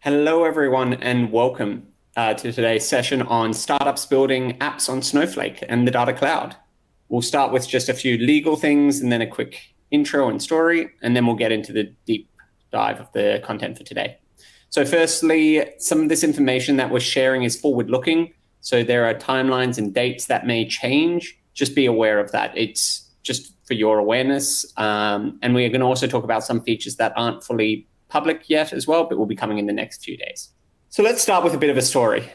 Hello, everyone, and welcome to today's session on startups building apps on Snowflake and the Data Cloud. We'll start with just a few legal things and then a quick intro and story, and then we'll get into the deep dive of the content for today. So firstly, some of this information that we're sharing is forward-looking, so there are timelines and dates that may change. Just be aware of that. It's just for your awareness, and we're going to also talk about some features that aren't fully public yet as well, but will be coming in the next few days. So let's start with a bit of a story.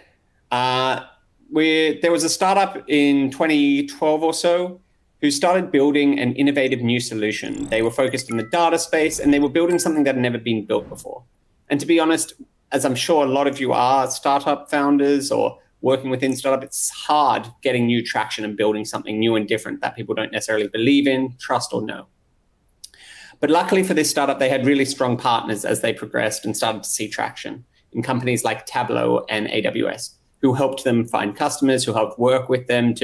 There was a startup in 2012 or so who started building an innovative new solution. They were focused in the data space and they were building something that had never been built before. And to be honest, as I'm sure a lot of you are startup founders or working within startup, it's hard getting new traction and building something new and different that people don't necessarily believe in, trust, or know. But luckily for this startup, they had really strong partners as they progressed and started to see traction in companies like Tableau and AWS, who helped them find customers, who helped work with them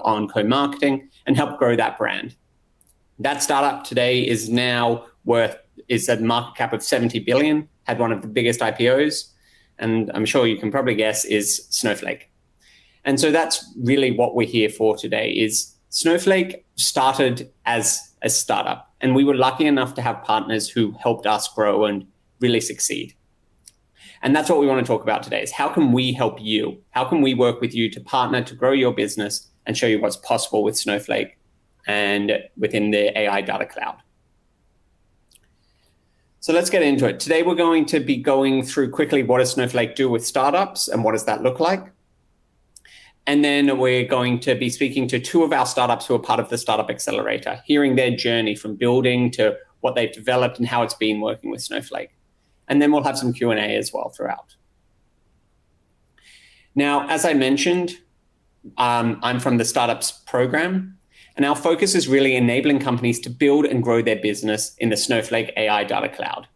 on co-marketing and help grow that brand. That startup today is now is a market cap of 70 billion, had one of the biggest IPOs, and I'm sure you can probably guess is Snowflake. And so that's really what we're here for today is Snowflake started as a startup, and we were lucky enough to have partners who helped us grow and really succeed. And that's what we want to talk about today is how can we help you? How can we work with you to partner to grow your business and show you what's possible with Snowflake and within the AI Data Cloud? So let's get into it. Today, we're going to be going through quickly what does Snowflake do with startups and what does that look like? And then we're going to be speaking to two of our startups who are part of the Startup Accelerator, hearing their journey from building to what they've developed and how it's been working with Snowflake. And then we'll have some Q&A as well throughout. Now, as I mentioned, I'm from the Startups program, and our focus is really enabling companies to build and grow their business in the Snowflake AI Data Cloud.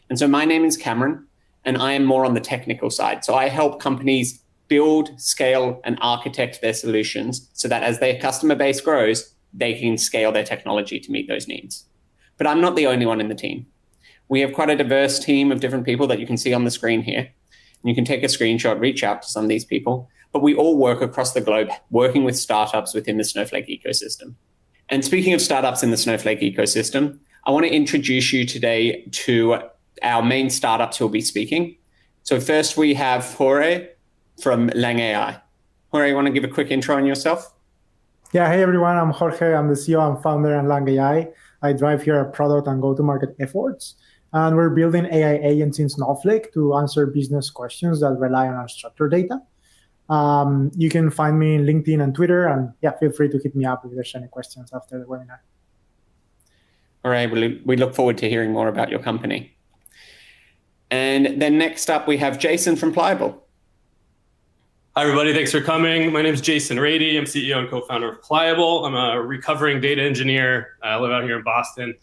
And so my name is Cameron, and I am more on the technical side. So I help companies build, scale, and architect their solutions so that as their customer base grows, they can scale their technology to meet those needs. But I'm not the only one in the team. We have quite a diverse team of different people that you can see on the screen here. And you can take a screenshot, reach out to some of these people, but we all work across the globe, working with startups within the Snowflake ecosystem. And speaking of startups in the Snowflake ecosystem, I want to introduce you today to our main startups who will be speaking. So first we have Jorge from Lang.ai. Jorge, you want to give a quick intro on yourself? Yeah, hey everyone, I'm Jorge. I'm the CEO and founder at Lang.ai. I drive here our product and go-to-market efforts. And we're building AI agents in Snowflake to answer business questions that rely on unstructured data. You can find me in LinkedIn and Twitter, and yeah, feel free to hit me up if there's any questions after the webinar. All right, we look forward to hearing more about your company. And then next up, we have Jason from Pliable. Hi, everybody. Thanks for coming. My name is Jason Rady. I'm CEO and co-founder of Pliable. I'm a recovering data engineer. I live out here in Boston.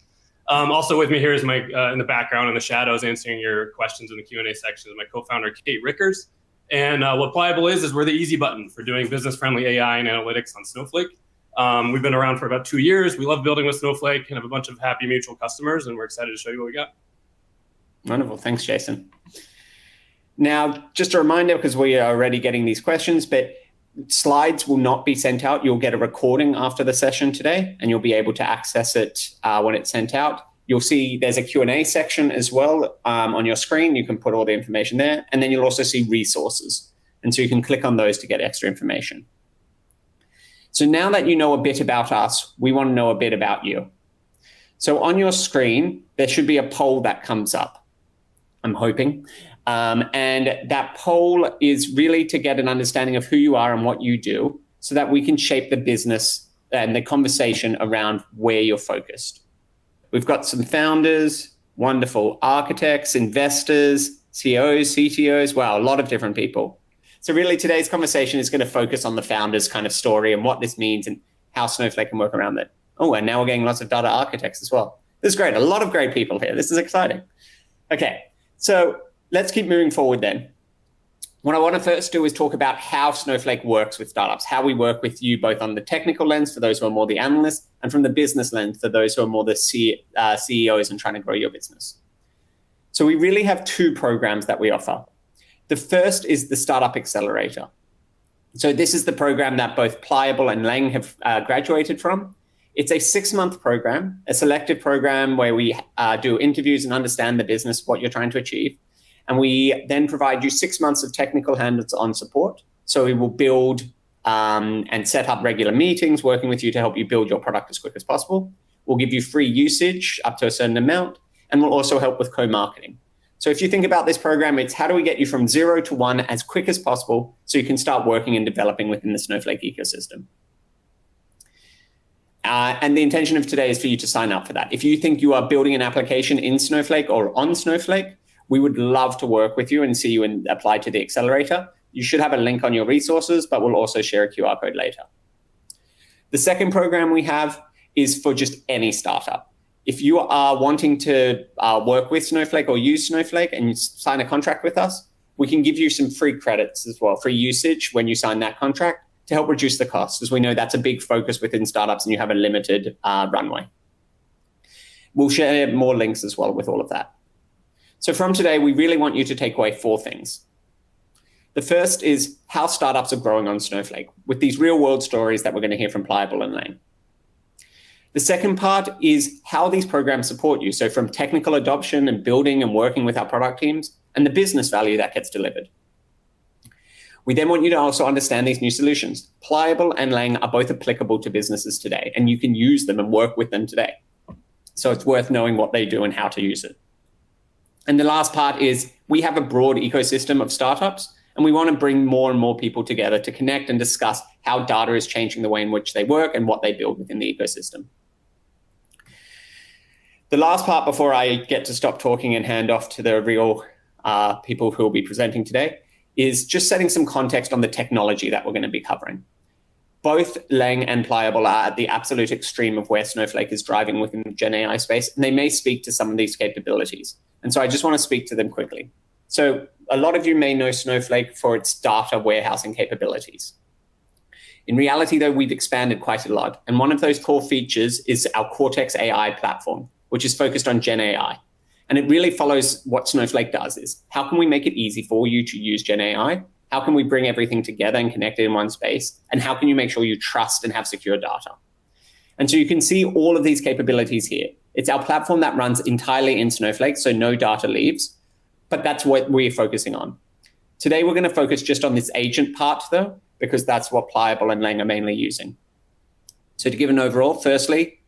Also with me here is my in the background in the shadows answering your questions in the Q&A section is my co-founder, Kate Rickers. And what Pliable is we're the easy button for doing business-friendly AI and analytics on Snowflake. We've been around for about 2 years. We love building with Snowflake and have a bunch of happy mutual customers, and we're excited to show you what we got. Wonderful. Thanks, Jason. Now, just a reminder, because we are already getting these questions, but slides will not be sent out. You'll get a recording after the session today, and you'll be able to access it when it's sent out. You'll see there's a Q&A section as well on your screen. You can put all the information there, and then you'll also see resources. And so you can click on those to get extra information. So now that you know a bit about us, we want to know a bit about you. So on your screen, there should be a poll that comes up, I'm hoping. And that poll is really to get an understanding of who you are and what you do so that we can shape the business and the conversation around where you're focused. We've got some founders, wonderful architects, investors, CEOs, CTOs, wow, a lot of different people. So really today's conversation is going to focus on the founders kind of story and what this means and how Snowflake can work around it. Oh, and now we're getting lots of data architects as well. This is great. A lot of great people here. This is exciting. Okay, so let's keep moving forward then. What I want to first do is talk about how Snowflake works with startups, how we work with you both on the technical lens for those who are more the analysts and from the business lens for those who are more the CEOs and trying to grow your business. So we really have two programs that we offer. The first is the Startup Accelerator. So this is the program that both Pliable and Lang have graduated from. It's a 6-month program, a selective program where we do interviews and understand the business, what you're trying to achieve. And we then provide you 6 months of technical hands-on support. So we will build and set up regular meetings, working with you to help you build your product as quick as possible. We'll give you free usage up to a certain amount, and we'll also help with co-marketing. So if you think about this program, it's how do we get you from 0 to 1 as quick as possible so you can start working and developing within the Snowflake ecosystem. And the intention of today is for you to sign up for that. If you think you are building an application in Snowflake or on Snowflake, we would love to work with you and see you and apply to the accelerator. You should have a link on your resources, but we'll also share a QR code later. The second program we have is for just any startup. If you are wanting to work with Snowflake or use Snowflake and you sign a contract with us, we can give you some free credits as well, free usage when you sign that contract to help reduce the cost, as we know that's a big focus within startups and you have a limited runway. We'll share more links as well with all of that. So from today, we really want you to take away 4 things. The first is how startups are growing on Snowflake with these real world stories that we're going to hear from Pliable and Lang. The second part is how these programs support you. So from technical adoption and building and working with our product teams and the business value that gets delivered. We then want you to also understand these new solutions. Pliable and Lang are both applicable to businesses today, and you can use them and work with them today. So it's worth knowing what they do and how to use it. And the last part is we have a broad ecosystem of startups, and we want to bring more and more people together to connect and discuss how data is changing the way in which they work and what they build within the ecosystem. The last part before I get to stop talking and hand off to the real people who will be presenting today is just setting some context on the technology that we're going to be covering. Both Lang and Pliable are at the absolute extreme of where Snowflake is driving within the Gen AI space, and they may speak to some of these capabilities. And so I just want to speak to them quickly. So a lot of you may know Snowflake for its data warehousing capabilities. In reality, though, we've expanded quite a lot. And one of those core features is our Cortex AI platform, which is focused on Gen AI. And it really follows what Snowflake does is how can we make it easy for you to use Gen AI? How can we bring everything together and connect it in one space? And how can you make sure you trust and have secure data? And so you can see all of these capabilities here. It's our platform that runs entirely in Snowflake, so no data leaves, but that's what we're focusing on. Today, we're going to focus just on this agent part, though, because that's what Pliable and Lang are mainly using. So to give an overall, firstly,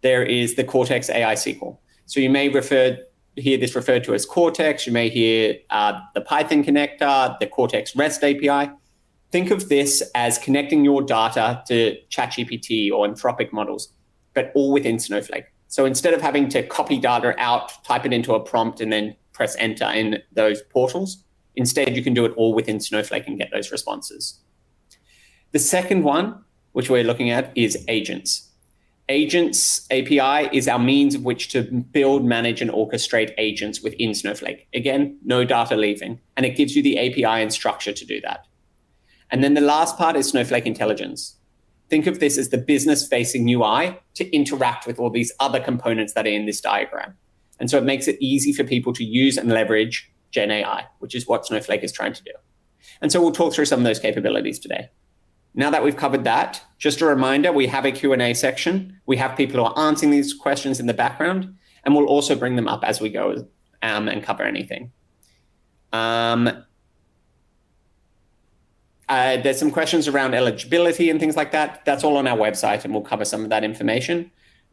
there is the Cortex AI SQL. So you may hear this referred to as Cortex. You may hear the Python connector, the Cortex REST API. Think of this as connecting your data to ChatGPT or Anthropic models, but all within Snowflake. So instead of having to copy data out, type it into a prompt, and then press enter in those portals, instead you can do it all within Snowflake and get those responses. The second one, which we're looking at, is agents. Agents API is our means of which to build, manage, and orchestrate agents within Snowflake. Again, no data leaving, and it gives you the API and structure to do that. And then the last part is Snowflake Intelligence. Think of this as the business-facing UI to interact with all these other components that are in this diagram. And so it makes it easy for people to use and leverage Gen AI, which is what Snowflake is trying to do. And so we'll talk through some of those capabilities today. Now that we've covered that, just a reminder, we have a Q&A section. We have people who are answering these questions in the background, and we'll also bring them up as we go and cover anything. There's some questions around eligibility and things like that. That's all on our website, and we'll cover some of that information.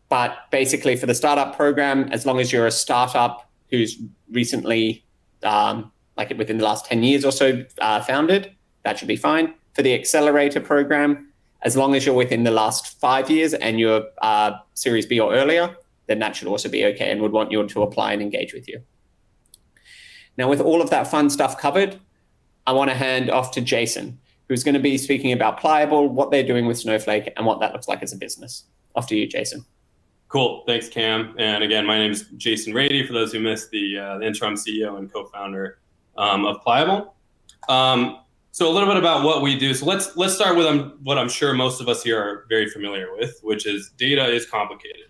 But basically, for the startup program, as long as you're a startup who's recently, like within the last 10 years or so, founded, that should be fine. For the Accelerator program, as long as you're within the last 5 years and you're Series B or earlier, then that should also be okay and would want you to apply and engage with you. Now, with all of that fun stuff covered, I want to hand off to Jason, who's going to be speaking about Pliable, what they're doing with Snowflake, and what that looks like as a business. Off to you, Jason. Cool. Thanks, Cam. And again, my name is Jason Rady. For those who missed the intro, I'm CEO and co-founder of Pliable. So a little bit about what we do. So let's start with what I'm sure most of us here are very familiar with, which is data is complicated.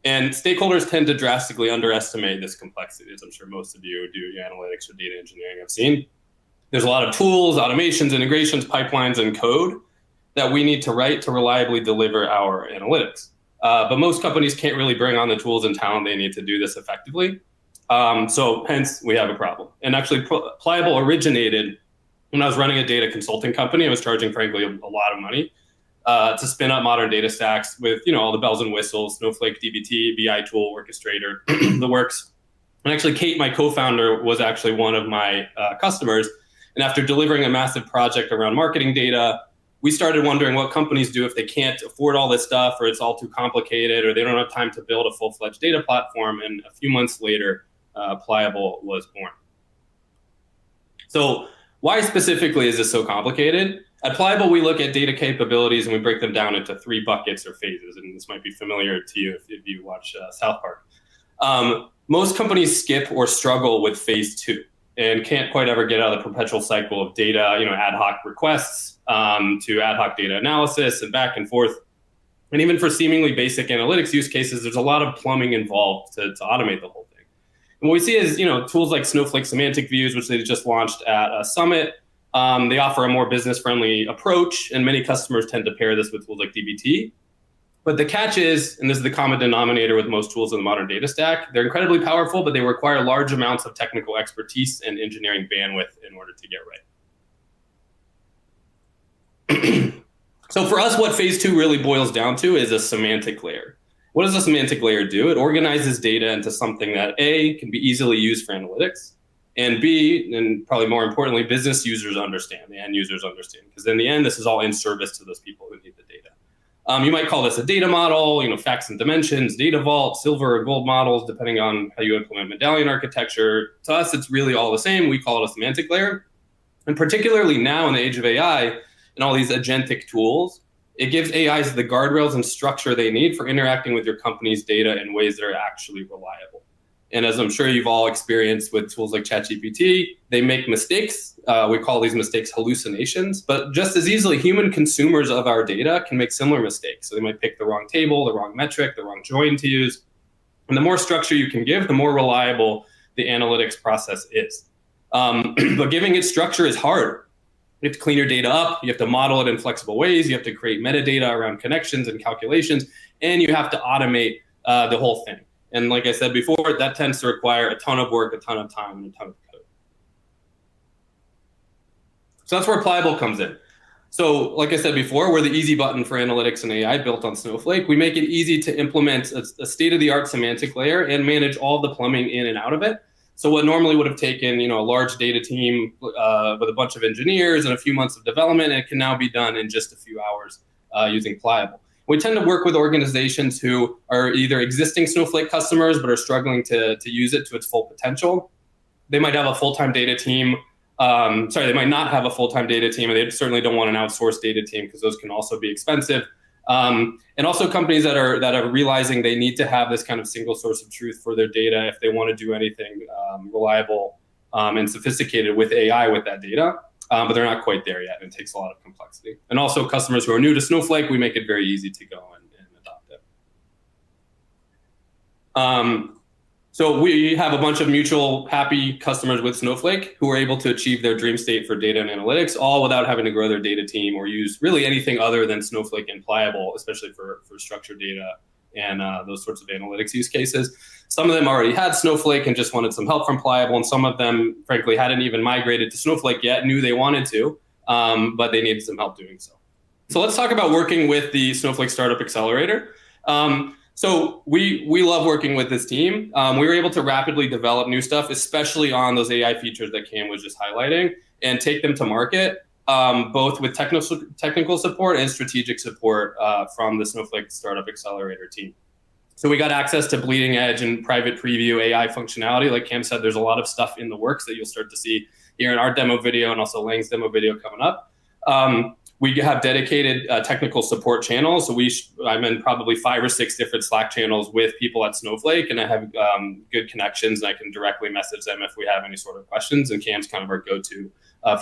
And stakeholders tend to drastically underestimate this complexity, as I'm sure most of you who do analytics or data engineering have seen. There's a lot of tools, automations, integrations, pipelines, and code that we need to write to reliably deliver our analytics. But most companies can't really bring on the tools and talent they need to do this effectively. So hence, we have a problem. And actually, Pliable originated when I was running a data consulting company. I was charging, frankly, a lot of money to spin up modern data stacks with all the bells and whistles, Snowflake, dbt, BI tool, orchestrator, the works. And actually, Kate, my co-founder, was actually one of my customers. And after delivering a massive project around marketing data, we started wondering what companies do if they can't afford all this stuff, or it's all too complicated, or they don't have time to build a full-fledged data platform. And a few months later, Pliable was born. So why specifically is this so complicated? At Pliable, we look at data capabilities and we break them down into 3 buckets or phases. And this might be familiar to you if you watch South Park. Most companies skip or struggle with phase 2 and can't quite ever get out of the perpetual cycle of data, ad hoc requests to ad hoc data analysis and back and forth. And even for seemingly basic analytics use cases, there's a lot of plumbing involved to automate the whole thing. And what we see is, tools like Snowflake Semantic Views, which they just launched at a summit, they offer a more business-friendly approach, and many customers tend to pair this with tools like dbt. But the catch is, and this is the common denominator with most tools in the modern data stack, they're incredibly powerful, but they require large amounts of technical expertise and engineering bandwidth in order to get right. So for us, what phase 2 really boils down to is a semantic layer. What does a semantic layer do? It organizes data into something that A, can be easily used for analytics, and B, and probably more importantly, business users understand, the end users understand, because in the end, this is all in service to those people who need the data. You might call this a data model, facts and dimensions, data vault, silver or gold models, depending on how you implement medallion architecture. To us, it's really all the same. We call it a semantic layer. And particularly now in the age of AI and all these agentic tools, it gives AIs the guardrails and structure they need for interacting with your company's data in ways that are actually reliable. And as I'm sure you've all experienced with tools like ChatGPT, they make mistakes. We call these mistakes hallucinations. But just as easily, human consumers of our data can make similar mistakes. So they might pick the wrong table, the wrong metric, the wrong join to use. And the more structure you can give, the more reliable the analytics process is. But giving it structure is hard. You have to clean your data up. You have to model it in flexible ways. You have to create metadata around connections and calculations. And you have to automate the whole thing. And like I said before, that tends to require a ton of work, a ton of time, and a ton of code. So that's where Pliable comes in. So like I said before, we're the easy button for analytics and AI built on Snowflake. We make it easy to implement a state-of-the-art semantic layer and manage all the plumbing in and out of it. So what normally would have taken a large data team with a bunch of engineers and a few months of development, it can now be done in just a few hours using Pliable. We tend to work with organizations who are either existing Snowflake customers but are struggling to use it to its full potential. They might have a full-time data team. They might not have a full-time data team, and they certainly don't want an outsourced data team because those can also be expensive. And also companies that are realizing they need to have this kind of single source of truth for their data if they want to do anything reliable and sophisticated with AI with that data. But they're not quite there yet, and it takes a lot of complexity. And also customers who are new to Snowflake, we make it very easy to go and adopt it. So we have a bunch of mutual happy customers with Snowflake who are able to achieve their dream state for data and analytics, all without having to grow their data team or use really anything other than Snowflake and Pliable, especially for structured data and those sorts of analytics use cases. Some of them already had Snowflake and just wanted some help from Pliable, and some of them, frankly, hadn't even migrated to Snowflake yet, knew they wanted to, but they needed some help doing so. So let's talk about working with the Snowflake Startup Accelerator. So we love working with this team. We were able to rapidly develop new stuff, especially on those AI features that Cam was just highlighting, and take them to market, both with technical support and strategic support from the Snowflake Startup Accelerator team. So we got access to bleeding edge and private preview AI functionality. Like Cam said, there's a lot of stuff in the works that you'll start to see here in our demo video and also Lang's demo video coming up. We have dedicated technical support channels. So I'm in probably 5 or 6 different Slack channels with people at Snowflake, and I have good connections, and I can directly message them if we have any sort of questions, and Cam's kind of our go-to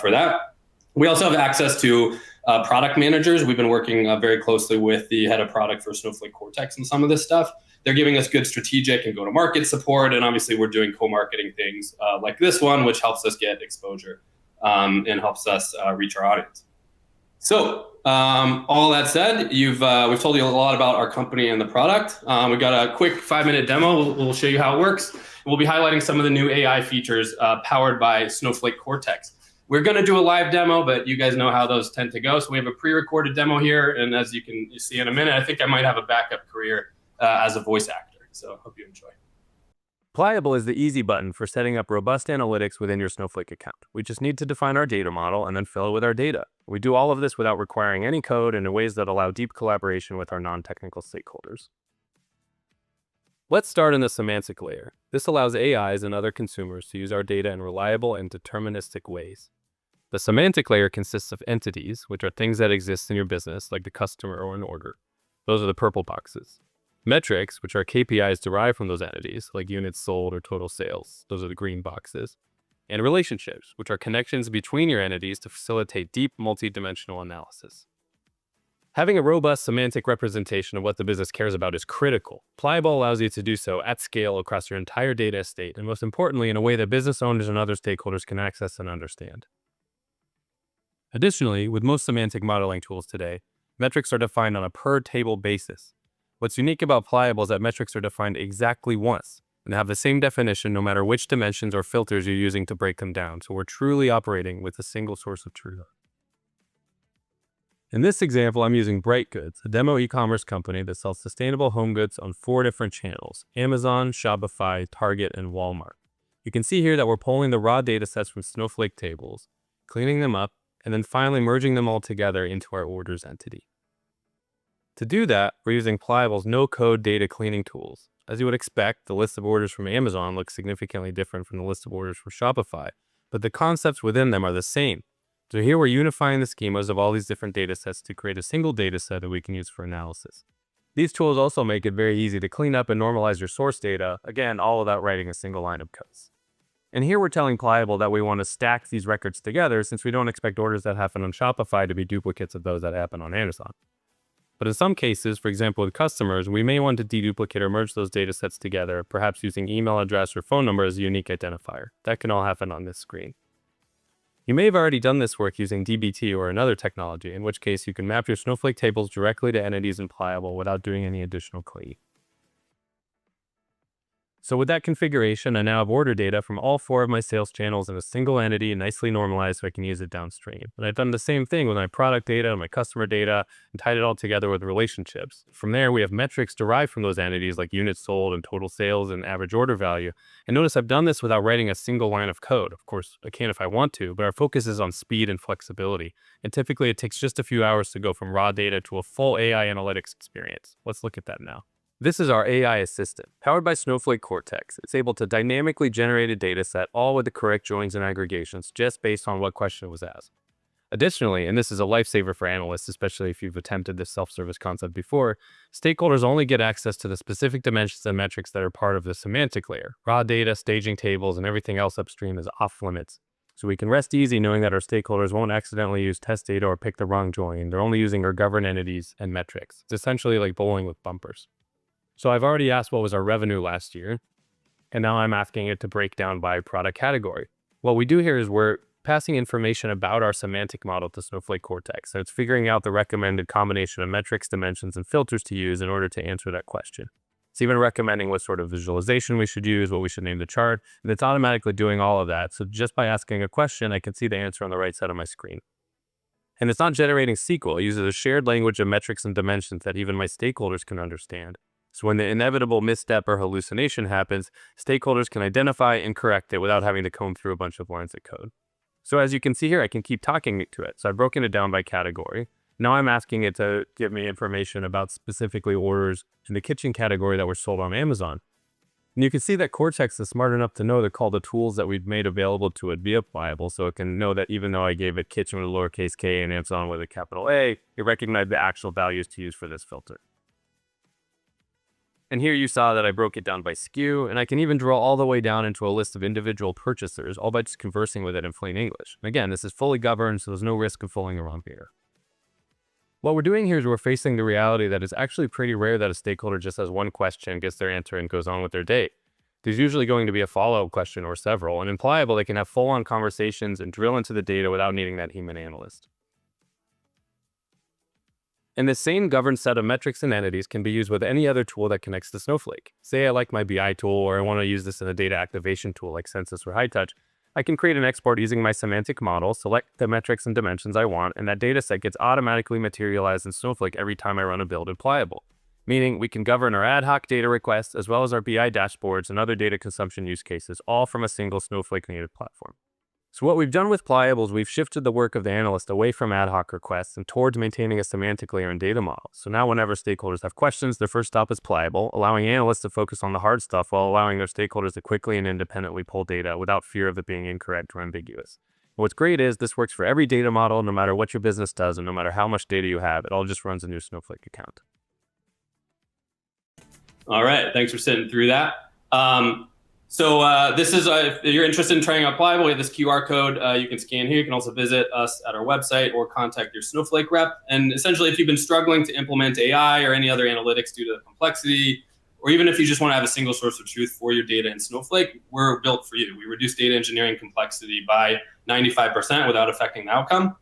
for that. We also have access to product managers. We've been working very closely with the head of product for Snowflake Cortex and some of this stuff. they're giving us good strategic and go-to-market support. And obviously we're doing co-marketing things like this one, which helps us get exposure and helps us reach our audience. So all that said, we've told you a lot about our company and the product. We've got a quick 5-minute demo. We'll show you how it works. We'll be highlighting some of the new AI features powered by Snowflake Cortex. We're going to do a live demo, but you guys know how those tend to go. So we have a pre-recorded demo here. And as you can see in a minute, I think I might have a backup career as a voice actor. So hope you enjoy. Pliable is the easy button for setting up robust analytics within your Snowflake account. We just need to define our data model and then fill it with our data. We do all of this without requiring any code and in ways that allow deep collaboration with our non-technical stakeholders. Let's start in the semantic layer. This allows AIs and other consumers to use our data in reliable and deterministic ways. The semantic layer consists of entities, which are things that exist in your business, like the customer or an order. Those are the purple boxes. Metrics, which are KPIs derived from those entities, like units sold or total sales. Those are the green boxes. And relationships, which are connections between your entities to facilitate deep multi-dimensional analysis. Having a robust semantic representation of what the business cares about is critical. Pliable allows you to do so at scale across your entire data estate, and most importantly, in a way that business owners and other stakeholders can access and understand. Additionally, with most semantic modeling tools today, metrics are defined on a per-table basis. What's unique about Pliable is that metrics are defined exactly once and have the same definition no matter which dimensions or filters you're using to break them down, so we're truly operating with a single source of truth. In this example, I'm using Bright Goods, a demo e-commerce company that sells sustainable home goods on 4 different channels: Amazon, Shopify, Target, and Walmart. You can see here that we're pulling the raw data sets from Snowflake tables, cleaning them up, and then finally merging them all together into our orders entity. To do that, we're using Pliable's no-code data cleaning tools. As you would expect, the list of orders from Amazon looks significantly different from the list of orders from Shopify, but the concepts within them are the same. So here we're unifying the schemas of all these different data sets to create a single data set that we can use for analysis. These tools also make it very easy to clean up and normalize your source data, again, all without writing a single line of code. And here we're telling Pliable that we want to stack these records together since we don't expect orders that happen on Shopify to be duplicates of those that happen on Amazon. But in some cases, for example with customers, we may want to deduplicate or merge those data sets together, perhaps using email address or phone number as a unique identifier. That can all happen on this screen. You may have already done this work using dbt or another technology, in which case you can map your Snowflake tables directly to entities in Pliable without doing any additional cleaning. So with that configuration, I now have order data from all 4 of my sales channels in a single entity, nicely normalized so I can use it downstream. And I've done the same thing with my product data and my customer data and tied it all together with relationships. From there, we have metrics derived from those entities like units sold and total sales and average order value. And notice I've done this without writing a single line of code. Of course, I can if I want to, but our focus is on speed and flexibility. And typically it takes just a few hours to go from raw data to a full AI analytics experience. Let's look at that now. This is our AI assistant. Powered by Snowflake Cortex, it's able to dynamically generate a data set, all with the correct joins and aggregations, just based on what question was asked. Additionally, and this is a lifesaver for analysts, especially if you've attempted this self-service concept before, stakeholders only get access to the specific dimensions and metrics that are part of the semantic layer. Raw data, staging tables, and everything else upstream is off limits. So we can rest easy knowing that our stakeholders won't accidentally use test data or pick the wrong join. They're only using our governed entities and metrics. It's essentially like bowling with bumpers. So I've already asked what was our revenue last year, and now I'm asking it to break down by product category. What we do here is we're passing information about our semantic model to Snowflake Cortex, and it's figuring out the recommended combination of metrics, dimensions, and filters to use in order to answer that question. It's even recommending what sort of visualization we should use, what we should name the chart, and it's automatically doing all of that. So just by asking a question, I can see the answer on the right side of my screen. And it's not generating SQL. It uses a shared language of metrics and dimensions that even my stakeholders can understand. So when the inevitable misstep or hallucination happens, stakeholders can identify and correct it without having to comb through a bunch of lines of code. So as you can see here, I can keep talking to it. So I've broken it down by category. Now I'm asking it to give me information about specifically orders in the kitchen category that were sold on Amazon. And you can see that Cortex is smart enough to know to call the tools that we've made available to it via Pliable, so it can know that even though I gave it kitchen with a lowercase k and Amazon with a capital A, it recognized the actual values to use for this filter. And here you saw that I broke it down by SKU, and I can even draw all the way down into a list of individual purchasers, all by just conversing with it in plain English. And again, this is fully governed, so there's no risk of fooling around here. What we're doing here is we're facing the reality that it's actually pretty rare that a stakeholder just has one question, gets their answer, and goes on with their day. There's usually going to be a follow-up question or several, and in Pliable, they can have full-on conversations and drill into the data without needing that human analyst. And the same governed set of metrics and entities can be used with any other tool that connects to Snowflake. Say I like my BI tool, or I want to use this in a data activation tool like Census or HighTouch. I can create an export using my semantic model, select the metrics and dimensions I want, and that data set gets automatically materialized in Snowflake every time I run a build in Pliable. Meaning we can govern our ad hoc data requests as well as our BI dashboards and other data consumption use cases, all from a single Snowflake native platform. So what we've done with Pliable is we've shifted the work of the analyst away from ad hoc requests and towards maintaining a semantic layer in data models. So now whenever stakeholders have questions, their first stop is Pliable, allowing analysts to focus on the hard stuff while allowing their stakeholders to quickly and independently pull data without fear of it being incorrect or ambiguous. And what's great is this works for every data model, no matter what your business does and no matter how much data you have, it all just runs in your Snowflake account. All right, thanks for sitting through that. This is, if you're interested in trying out Pliable, we have this QR code you can scan here. You can also visit us at our website or contact your Snowflake rep. And essentially, if you've been struggling to implement AI or any other analytics due to the complexity, or even if you just want to have a single source of truth for your data in Snowflake, we're built for you. We reduce data engineering complexity by 95% without affecting the outcome.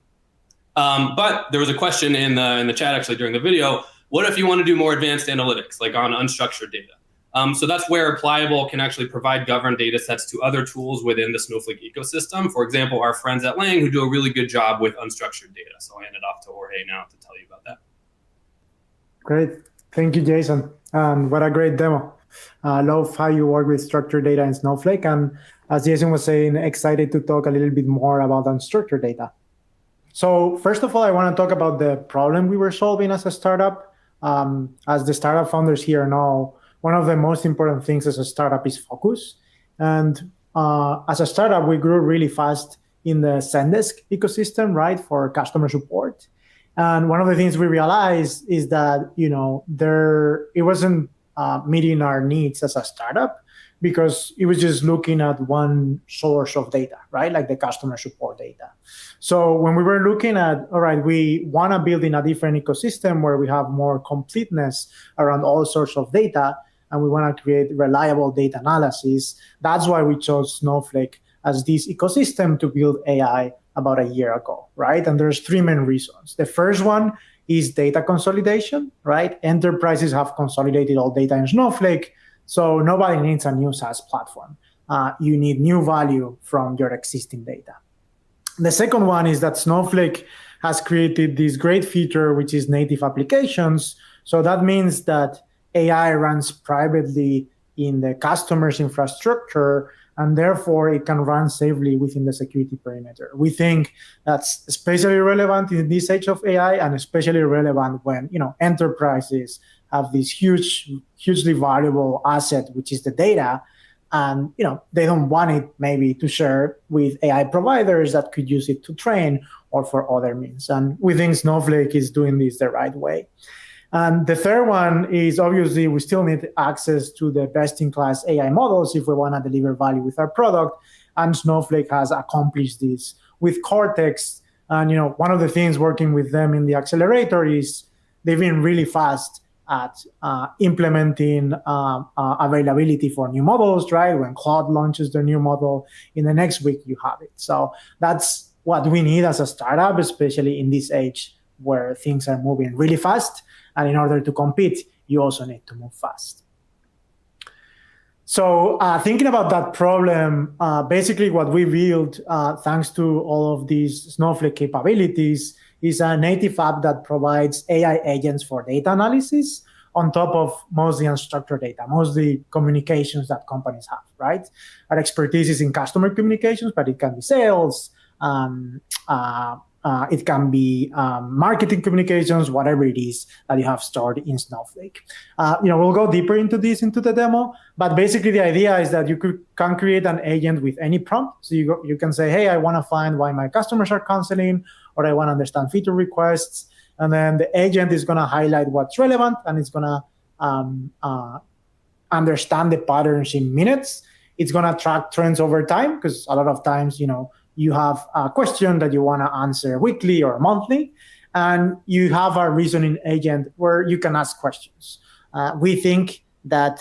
But there was a question in the chat actually during the video. What if you want to do more advanced analytics, like on unstructured data? So that's where Pliable can actually provide governed data sets to other tools within the Snowflake ecosystem. For example, our friends at Lang who do a really good job with unstructured data. So I'll hand it off to Jorge now to tell you about that. Great. Thank you, Jason. And what a great demo. I love how you work with structured data in Snowflake. And as Jason was saying, excited to talk a little bit more about unstructured data. So first of all, I want to talk about the problem we were solving as a startup. As the startup founders here know, one of the most important things as a startup is focus. And as a startup, we grew really fast in the Zendesk ecosystem, right, for customer support. And one of the things we realized is that, it wasn't meeting our needs as a startup because it was just looking at one source of data, right, like the customer support data. So when we were looking at, all right, we want to build in a different ecosystem where we have more completeness around all sorts of data, and we want to create reliable data analysis. That's why we chose Snowflake as this ecosystem to build AI about a year ago, right? And there's three main reasons. The first one is data consolidation, right? Enterprises have consolidated all data in Snowflake, so nobody needs a new SaaS platform. You need new value from your existing data. The second one is that Snowflake has created this great feature, which is native applications. So that means that AI runs privately in the customer's infrastructure, and therefore it can run safely within the security perimeter. We think that's especially relevant in this age of AI, and especially relevant when enterprises have this hugely valuable asset, which is the data, and they don't want it maybe to share with AI providers that could use it to train or for other means. And we think Snowflake is doing this the right way. And the third one is obviously we still need access to the best-in-class AI models if we want to deliver value with our product. And Snowflake has accomplished this with Cortex. And one of the things working with them in the Accelerator is they've been really fast at implementing availability for new models, right? When Claude launches their new model, in the next week you have it. So that's what we need as a startup, especially in this age where things are moving really fast. And in order to compete, you also need to move fast. So thinking about that problem, basically what we built, thanks to all of these Snowflake capabilities, is a native app that provides AI agents for data analysis on top of mostly unstructured data, mostly communications that companies have, right? Our expertise is in customer communications, but it can be sales, it can be marketing communications, whatever it is that you have stored in Snowflake. We'll go deeper into this into the demo, but basically the idea is that you can create an agent with any prompt. So you can say, hey, I want to find why my customers are canceling, or I want to understand feature requests. And then the agent is going to highlight what's relevant, and it's going to understand the patterns in minutes. It's going to track trends over time, because a lot of times, you have a question that you want to answer weekly or monthly. and you have a reasoning agent where you can ask questions. We think that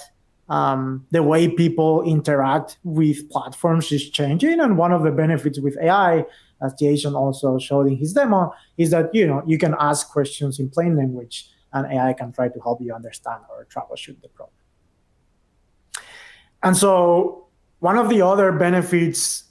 the way people interact with platforms is changing, and one of the benefits with AI, as Jason also showed in his demo, is that you can ask questions in plain language, and AI can try to help you understand or troubleshoot the problem. And so one of the other benefits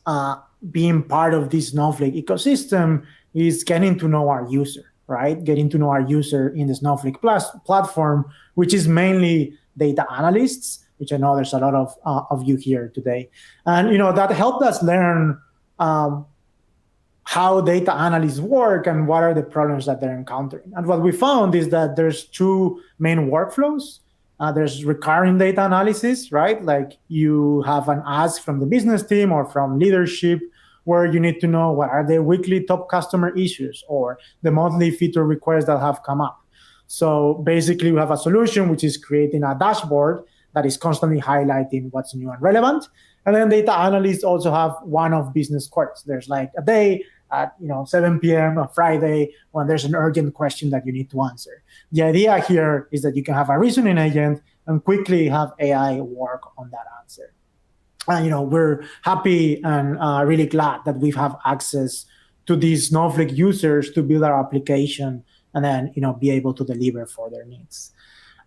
being part of this Snowflake ecosystem is getting to know our user, right? Getting to know our user in the Snowflake platform, which is mainly data analysts, which I know there's a lot of you here today. And that helped us learn how data analysts work and what are the problems that they're encountering. And what we found is that there's two main workflows. There's recurring data analysis, right? Like you have an ask from the business team or from leadership where you need to know what are the weekly top customer issues or the monthly feature requests that have come up. So basically we have a solution which is creating a dashboard that is constantly highlighting what's new and relevant. And then data analysts also have one-off business queries. There's like a day at 7 p.m. on Friday when there's an urgent question that you need to answer. The idea here is that you can have a reasoning agent and quickly have AI work on that answer. And we're happy and really glad that we have access to these Snowflake users to build our application and then be able to deliver for their needs.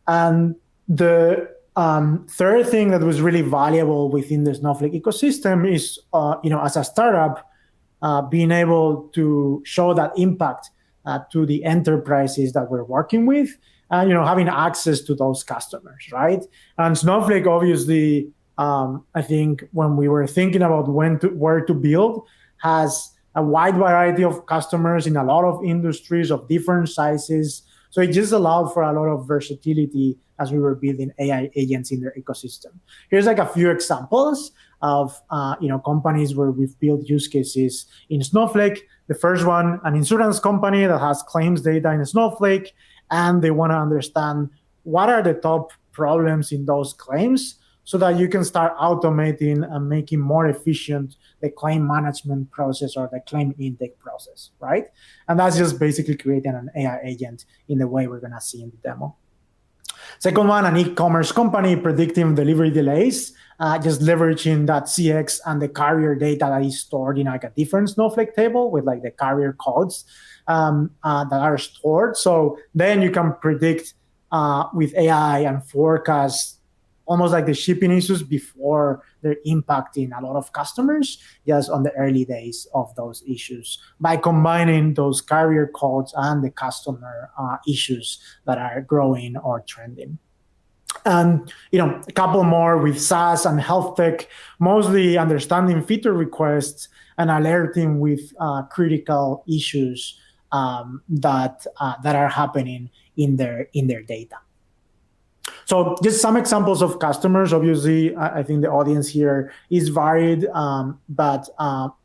And the third thing that was really valuable within the Snowflake ecosystem is, as a startup, being able to show that impact to the enterprises that we're working with, and having access to those customers, right? And Snowflake, obviously, I think when we were thinking about where to build, has a wide variety of customers in a lot of industries of different sizes. So it just allowed for a lot of versatility as we were building AI agents in their ecosystem. Here's like a few examples of companies where we've built use cases in Snowflake. The first one, an insurance company that has claims data in Snowflake, and they want to understand what are the top problems in those claims so that you can start automating and making more efficient the claim management process or the claim intake process, right? And that's just basically creating an AI agent in the way we're going to see in the demo. Second one, an e-commerce company predicting delivery delays, just leveraging that CX and the carrier data that is stored in like a different Snowflake table with like the carrier codes that are stored. So then you can predict with AI and forecast almost like the shipping issues before they're impacting a lot of customers, just on the early days of those issues by combining those carrier codes and the customer issues that are growing or trending. And a couple more with SaaS and health tech, mostly understanding feature requests and alerting with critical issues that are happening in their data. So just some examples of customers. Obviously, I think the audience here is varied, but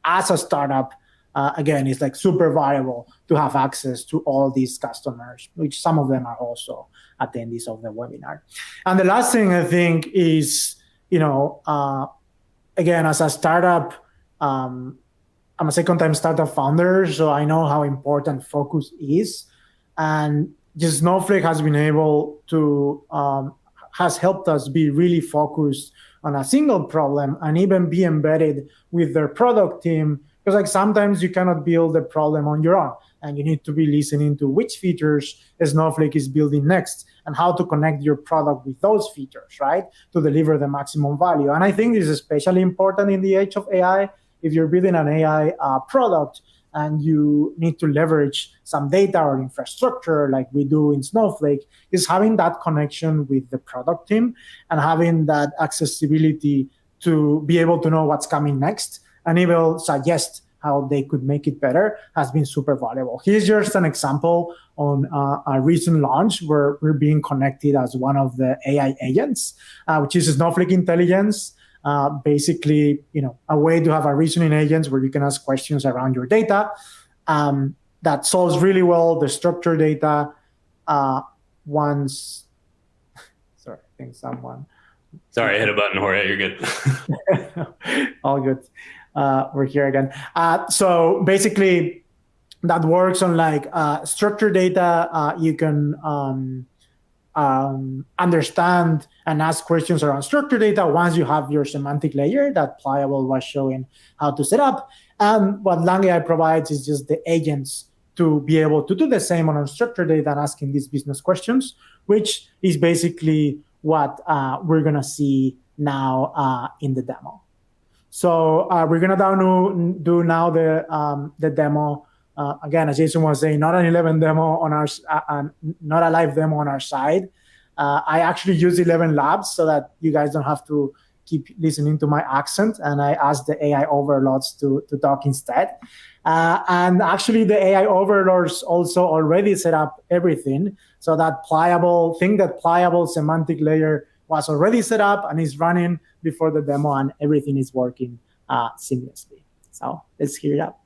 as a startup, again, it's like super valuable to have access to all these customers, which some of them are also attendees of the webinar. And the last thing I think is, again, as a startup, I'm a second-time startup founder, so I know how important focus is. And just Snowflake has been able to, has helped us be really focused on a single problem and even be embedded with their product team. Because like sometimes you cannot build a problem on your own, and you need to be listening to which features Snowflake is building next and how to connect your product with those features, right? To deliver the maximum value. And I think this is especially important in the age of AI. If you're building an AI product, and you need to leverage some data or infrastructure like we do in Snowflake, is having that connection with the product team and having that accessibility to be able to know what's coming next and even suggest how they could make it better has been super valuable. Here's just an example on a recent launch where we're being connected as one of the AI agents, which is Snowflake Intelligence. Basically, a way to have a reasoning agent where you can ask questions around your data that solves really well the structured data once. Sorry, I think someone. Sorry, I hit a button, Jorge. You're good. All good. We're here again. So basically, that works on like structured data. You can understand and ask questions around structured data once you have your semantic layer that Pliable was showing how to set up. And what Lang.ai provides is just the agents to be able to do the same on unstructured data and asking these business questions, which is basically what we're going to see now in the demo. So we're going to do now the demo. Again, as Jason was saying, not an 11 demo on our, not a live demo on our side. I actually use 11 Labs so that you guys don't have to keep listening to my accent, and I asked the AI overlords to talk instead. And actually, the AI overlords also already set up everything, so that Pliable semantic layer was already set up and is running before the demo, and everything is working seamlessly. So let's hear it up.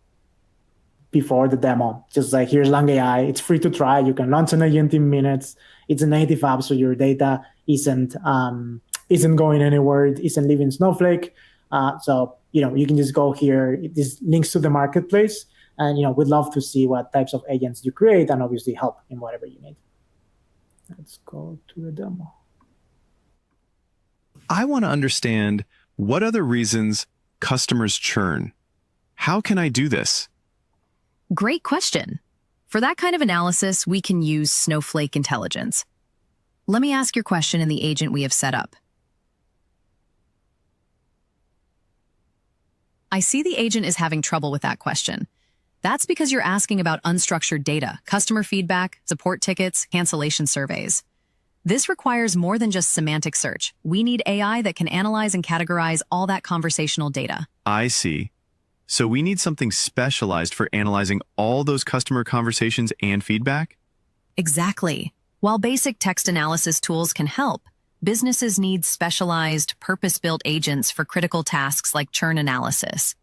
Before the demo, just like here's Lang.ai. It's free to try. You can launch an agent in minutes. It's a native app, so your data isn't going anywhere. It isn't leaving Snowflake. So you can just go here. This links to the marketplace, and we'd love to see what types of agents you create, and obviously help in whatever you need. Let's go to the demo. I want to understand what other reasons customers churn. How can I do this? Great question. For that kind of analysis, we can use Snowflake Intelligence. Let me ask your question in the agent we have set up. I see the agent is having trouble with that question. That's because you're asking about unstructured data, customer feedback, support tickets, cancellation surveys. This requires more than just semantic search. We need AI that can analyze and categorize all that conversational data. I see. So we need something specialized for analyzing all those customer conversations and feedback? Exactly. While basic text analysis tools can help, businesses need specialized, purpose-built agents for critical tasks like churn analysis.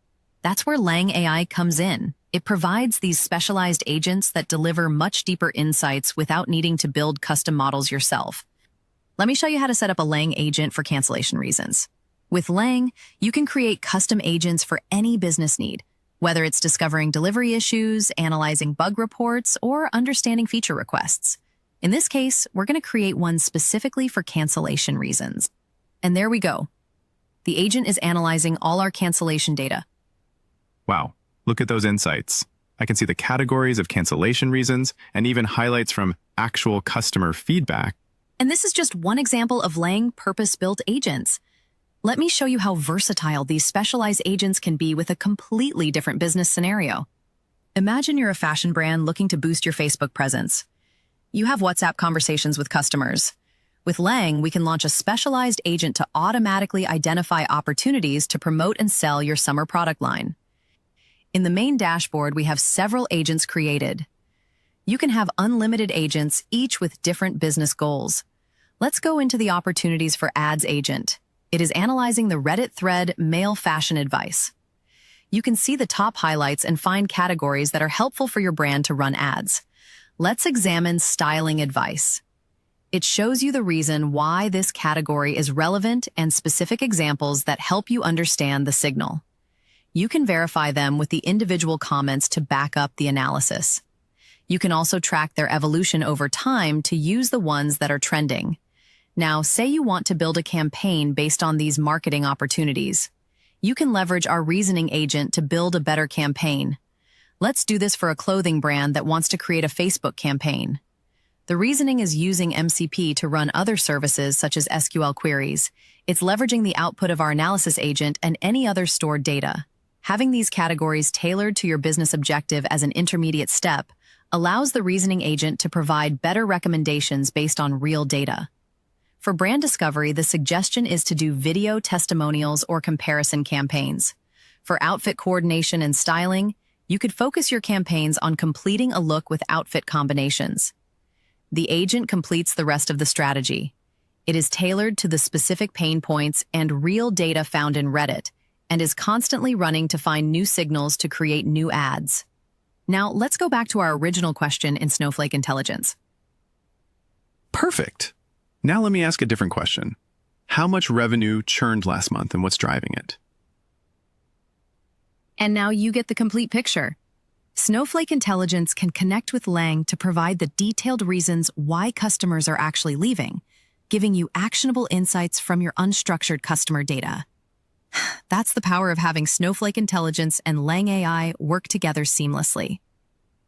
That's where Lang.ai comes in. It provides these specialized agents that deliver much deeper insights without needing to build custom models yourself. Let me show you how to set up a Lang agent for cancellation reasons. With Lang, you can create custom agents for any business need, whether it's discovering delivery issues, analyzing bug reports, or understanding feature requests. In this case, we're going to create one specifically for cancellation reasons. And there we go. The agent is analyzing all our cancellation data. Wow, look at those insights. I can see the categories of cancellation reasons and even highlights from actual customer feedback. And this is just one example of Lang purpose-built agents. Let me show you how versatile these specialized agents can be with a completely different business scenario. Imagine you're a fashion brand looking to boost your Facebook presence. You have WhatsApp conversations with customers. With Lang, we can launch a specialized agent to automatically identify opportunities to promote and sell your summer product line. In the main dashboard, we have several agents created. You can have unlimited agents, each with different business goals. Let's go into the opportunities for ads agent. It is analyzing the Reddit thread male fashion advice. You can see the top highlights and find categories that are helpful for your brand to run ads. Let's examine styling advice. It shows you the reason why this category is relevant and specific examples that help you understand the signal. You can verify them with the individual comments to back up the analysis. You can also track their evolution over time to use the ones that are trending. Now, say you want to build a campaign based on these marketing opportunities. You can leverage our reasoning agent to build a better campaign. Let's do this for a clothing brand that wants to create a Facebook campaign. The reasoning is using MCP to run other services such as SQL queries. It's leveraging the output of our analysis agent and any other stored data. Having these categories tailored to your business objective as an intermediate step allows the reasoning agent to provide better recommendations based on real data. For brand discovery, the suggestion is to do video testimonials or comparison campaigns. For outfit coordination and styling, you could focus your campaigns on completing a look with outfit combinations. The agent completes the rest of the strategy. It is tailored to the specific pain points and real data found in Reddit, and is constantly running to find new signals to create new ads. Now, let's go back to our original question in Snowflake Intelligence. Perfect. Now let me ask a different question. How much revenue churned last month and what's driving it? And now you get the complete picture. Snowflake Intelligence can connect with Lang to provide the detailed reasons why customers are actually leaving, giving you actionable insights from your unstructured customer data. That's the power of having Snowflake Intelligence and Lang.ai work together seamlessly.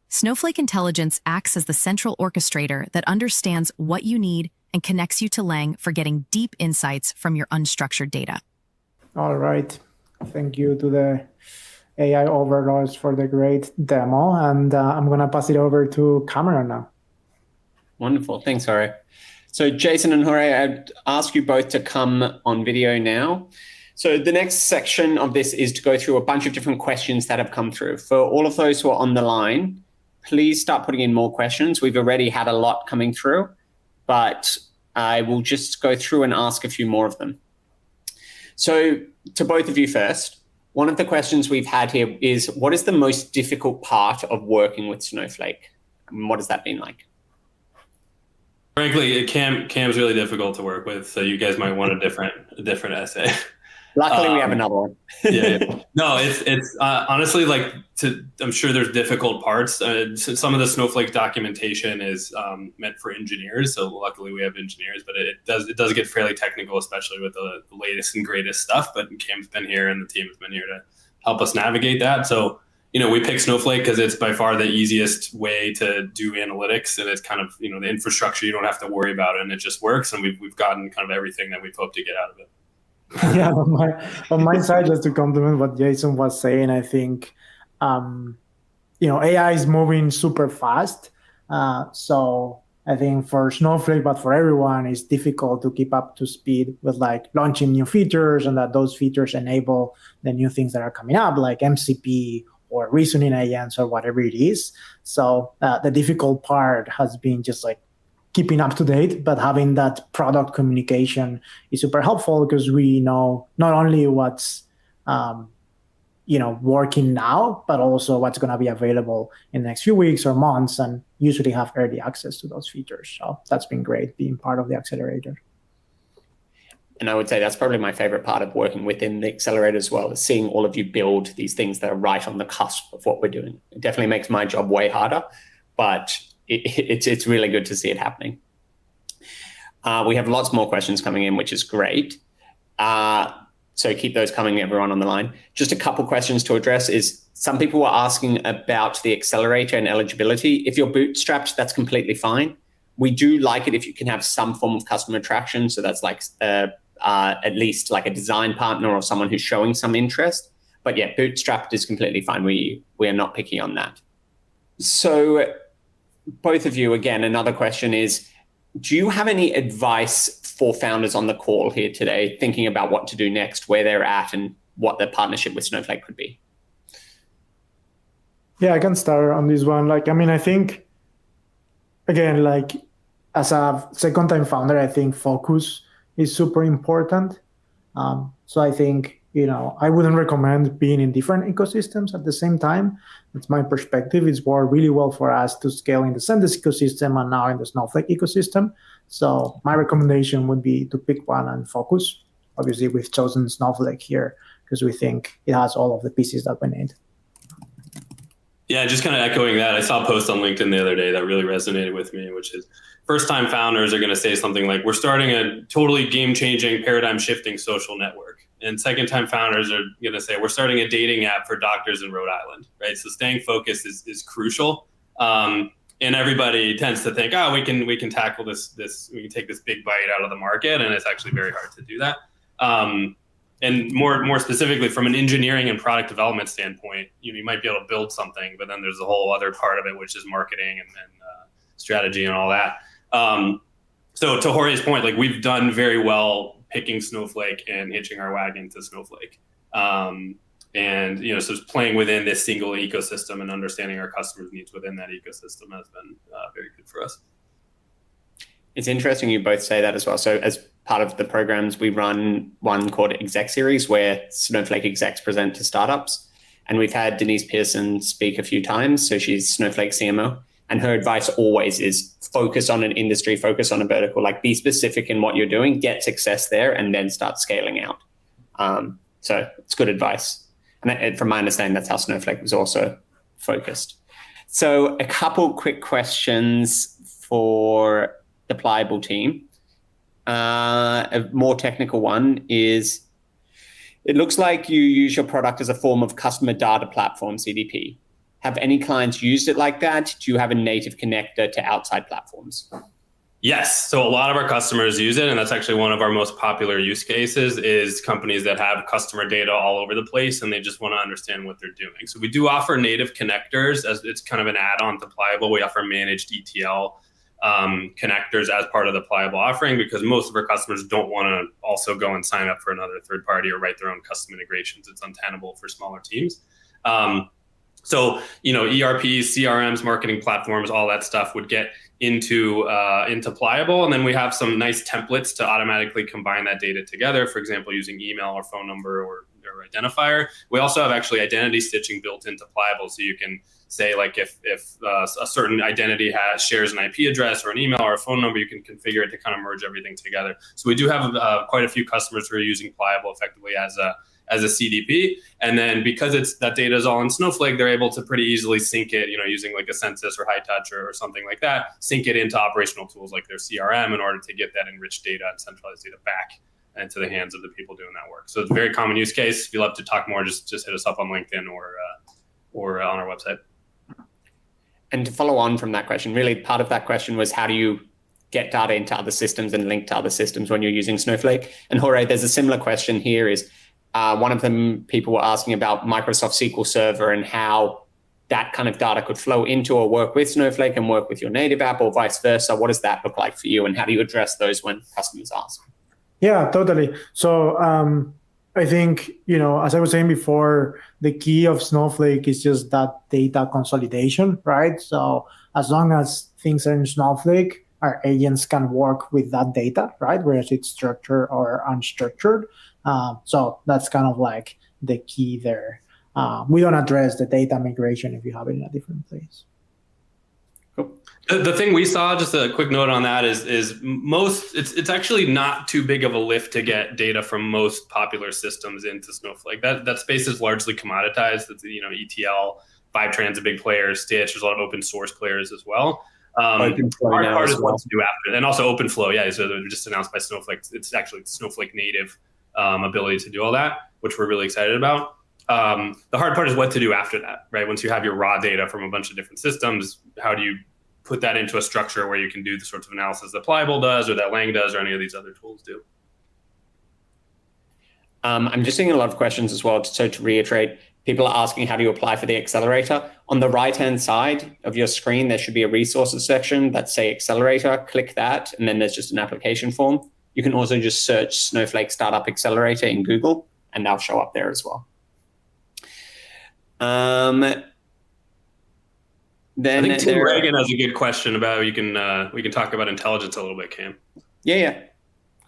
Snowflake Intelligence acts as the central orchestrator that understands what you need and connects you to Lang for getting deep insights from your unstructured data. All right. Thank you to the AI overlords for the great demo. And I'm going to pass it over to Cameron now. Wonderful. Thanks, Jorge. So Jason and Jorge, I'd ask you both to come on video now. So the next section of this is to go through a bunch of different questions that have come through. For all of those who are on the line, please start putting in more questions. We've already had a lot coming through, but I will just go through and ask a few more of them. So to both of you first, one of the questions we've had here is, what is the most difficult part of working with Snowflake? And what does that mean like? Frankly, Cam's really difficult to work with, so you guys might want a different essay. Luckily, we have another one. Yeah. No, it's honestly I'm sure there's difficult parts. Some of the Snowflake documentation is meant for engineers, so luckily we have engineers. But it does get fairly technical, especially with the latest and greatest stuff. But Cam's been here, and the team has been here to help us navigate that. So we pick Snowflake because it's by far the easiest way to do analytics, and it's kind of the infrastructure you don't have to worry about it, and it just works. And we've gotten kind of everything that we've hoped to get out of it. Yeah, on my side, just to complement what Jason was saying, I think, AI is moving super fast. So I think for Snowflake, but for everyone, it's difficult to keep up to speed with launching new features, and that those features enable the new things that are coming up, like MCP or reasoning agents or whatever it is. So the difficult part has been just keeping up to date, but having that product communication is super helpful because we know not only what's working now, but also what's going to be available in the next few weeks or months, and usually have early access to those features. So that's been great being part of the Accelerator. And I would say that's probably my favorite part of working within the Accelerator as well, is seeing all of you build these things that are right on the cusp of what we're doing. It definitely makes my job way harder, but it's really good to see it happening. We have lots more questions coming in, which is great. So keep those coming, everyone on the line. Just a couple questions to address is, some people were asking about the Accelerator and eligibility. If you're bootstrapped, that's completely fine. We do like it if you can have some form of customer traction. So that's at least a design partner or someone who's showing some interest. But yeah, bootstrapped is completely fine. We are not picky on that. So both of you, again, another question is, do you have any advice for founders on the call here today, thinking about what to do next, where they're at, and what their partnership with Snowflake could be? Yeah, I can start on this one. I think, again, as a second-time founder, I think focus is super important. So I think, I wouldn't recommend being in different ecosystems at the same time. It's my perspective. It's worked really well for us to scale in the Zendesk ecosystem and now in the Snowflake ecosystem. So my recommendation would be to pick one and focus. Obviously, we've chosen Snowflake here because we think it has all of the pieces that we need. Yeah, just kind of echoing that. I saw a post on LinkedIn the other day that really resonated with me, which is first-time founders are going to say something like, we're starting a totally game-changing, paradigm-shifting social network. And second-time founders are going to say, we're starting a dating app for doctors in Rhode Island, right? So staying focused is crucial. And everybody tends to think, we can tackle this, we can take this big bite out of the market, and it's actually very hard to do that. And more specifically, from an engineering and product development standpoint, you might be able to build something, but then there's a whole other part of it, which is marketing and strategy and all that. So to Jorge's point, we've done very well picking Snowflake and hitching our wagon to Snowflake. So just playing within this single ecosystem and understanding our customers' needs within that ecosystem has been very good for us. It's interesting you both say that as well. So as part of the programs, we run one called Exec Series, where Snowflake execs present to startups. And we've had Denise Pearson speak a few times. So she's Snowflake CMO. And her advice always is focus on an industry, focus on a vertical, be specific in what you're doing, get success there, and then start scaling out. So it's good advice. And from my understanding, that's how Snowflake was also focused. So a couple quick questions for the Pliable team. A more technical one is, it looks like you use your product as a form of customer data platform, CDP. Have any clients used it like that? Do you have a native connector to outside platforms? Yes. So a lot of our customers use it, and that's actually one of our most popular use cases is companies that have customer data all over the place and they just want to understand what they're doing. So we do offer native connectors as it's kind of an add-on to Pliable. We offer managed ETL connectors as part of the Pliable offering because most of our customers don't want to also go and sign up for another third party or write their own custom integrations. It's untenable for smaller teams. So, ERPs, CRMs, marketing platforms, all that stuff would get into Pliable. And then we have some nice templates to automatically combine that data together, for example, using email or phone number or identifier. We also have actually identity stitching built into Pliable. So you can say, like, if a certain identity shares an IP address or an email or a phone number, you can configure it to kind of merge everything together. So we do have quite a few customers who are using Pliable effectively as a CDP. And then because that data is all in Snowflake, they're able to pretty easily sync it, using like a Census or High Touch or something like that, sync it into operational tools like their CRM in order to get that enriched data and centralized data back into the hands of the people doing that work. So it's a very common use case. If you'd love to talk more, just hit us up on LinkedIn or on our website. And to follow on from that question, really part of that question was, how do you get data into other systems and link to other systems when you're using Snowflake? And Jorge, there's a similar question here is, one of them, people were asking about Microsoft SQL Server and how that kind of data could flow into or work with Snowflake and work with your native app or vice versa. What does that look like for you? And how do you address those when customers ask? Yeah, totally. So I think, as I was saying before, the key of Snowflake is just that data consolidation, right? So as long as things are in Snowflake, our agents can work with that data, right? Whether it's structured or unstructured. So that's kind of like the key there. We don't address the data migration if you have it in a different place. Cool. The thing we saw, just a quick note on that, is it's actually not too big of a lift to get data from most popular systems into Snowflake. That space is largely commoditized. It's, ETL, Fivetran's a big player, Stitch, there's a lot of open source players as well. The hard part is what to do after, and also OpenFlow. Yeah, so they're just announced by Snowflake. It's actually Snowflake native ability to do all that, which we're really excited about. The hard part is what to do after that, right? Once you have your raw data from a bunch of different systems, how do you put that into a structure where you can do the sorts of analysis that Pliable does or that Lang does or any of these other tools do? I'm just seeing a lot of questions as well. So to reiterate, people are asking, how do you apply for the Accelerator? On the right-hand side of your screen, there should be a resources section that say Accelerator. Click that, and then there's just an application form. You can also just search Snowflake Startup Accelerator in Google, and that'll show up there as well. Then I think Tim Reagan has a good question about, we can talk about intelligence a little bit, Cam. Yeah.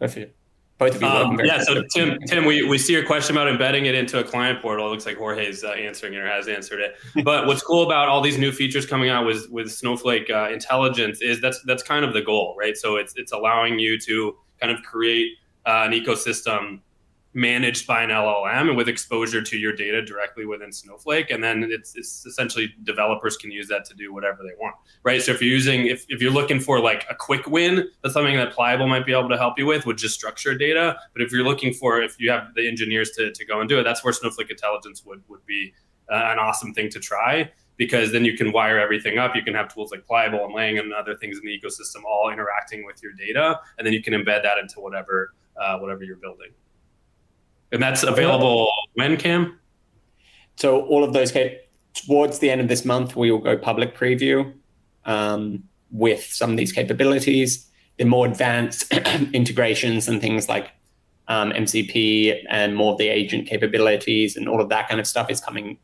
Go for it. Both of you. So Tim, we see your question about embedding it into a client portal. It looks like Jorge's answering it or has answered it. But what's cool about all these new features coming out with Snowflake Intelligence is that's kind of the goal, right? So it's allowing you to kind of create an ecosystem managed by an LLM and with exposure to your data directly within Snowflake. And then it's essentially developers can use that to do whatever they want, right? So if you're looking for like a quick win, that's something that Pliable might be able to help you with just structured data. But if you have the engineers to go and do it, that's where Snowflake Intelligence would be an awesome thing to try, because then you can wire everything up. You can have tools like Pliable and Lang and other things in the ecosystem all interacting with your data. And then you can embed that into whatever you're building. And that's available when, Cam? So all of those, towards the end of this month, we will go public preview with some of these capabilities. The more advanced integrations and things like MCP and more of the agent capabilities and all of that kind of stuff is coming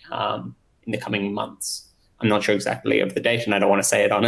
in the coming months. I'm not sure exactly of the date, and I don't want to say it on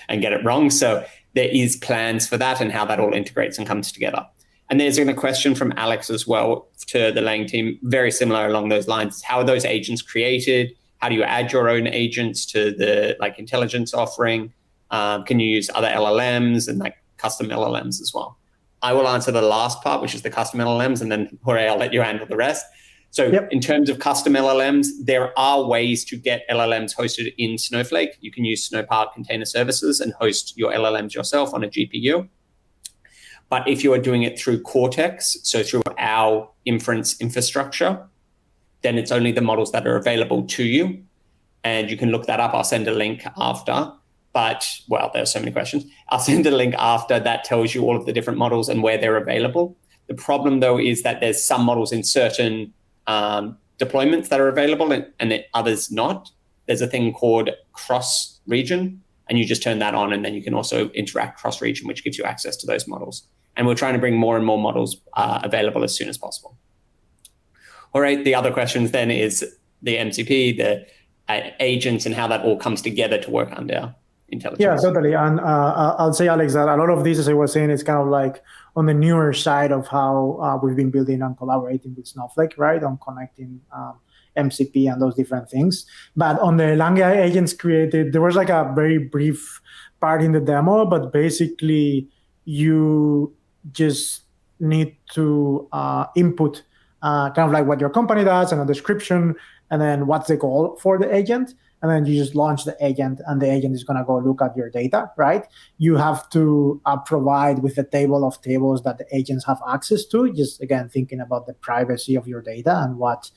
and get it wrong. So there is plans for that and how that all integrates and comes together. And there's a question from Alex as well to the Lang team, very similar along those lines. How are those agents created? How do you add your own agents to the intelligence offering? Can you use other LLMs and custom LLMs as well? I will answer the last part, which is the custom LLMs, and then Jorge, I'll let you handle the rest. So Yep. in terms of custom LLMs, there are ways to get LLMs hosted in Snowflake. You can use Snowpark Container Services and host your LLMs yourself on a GPU. But if you are doing it through Cortex, so through our inference infrastructure, then it's only the models that are available to you. And you can look that up. I'll send a link after. But, well, there are so many questions. I'll send a link after that tells you all of the different models and where they're available. The problem, though, is that there's some models in certain deployments that are available and others not. There's a thing called cross-region, and you just turn that on, and then you can also interact cross-region, which gives you access to those models. And we're trying to bring more and more models available as soon as possible. All right, the other questions then is the MCP, the agents, and how that all comes together to work under intelligence. Yeah, totally. And I'll say, Alex, that a lot of this, as I was saying, is kind of like on the newer side of how we've been building and collaborating with Snowflake, right? On connecting MCP and those different things. But on the Lang.ai agents created, there was like a very brief part in the demo, but basically you just need to input kind of like what your company does and a description, and then what's the goal for the agent. And then you just launch the agent, and the agent is going to go look at your data, right? You have to provide with a table of tables that the agents have access to, just, again, thinking about the privacy of your data and what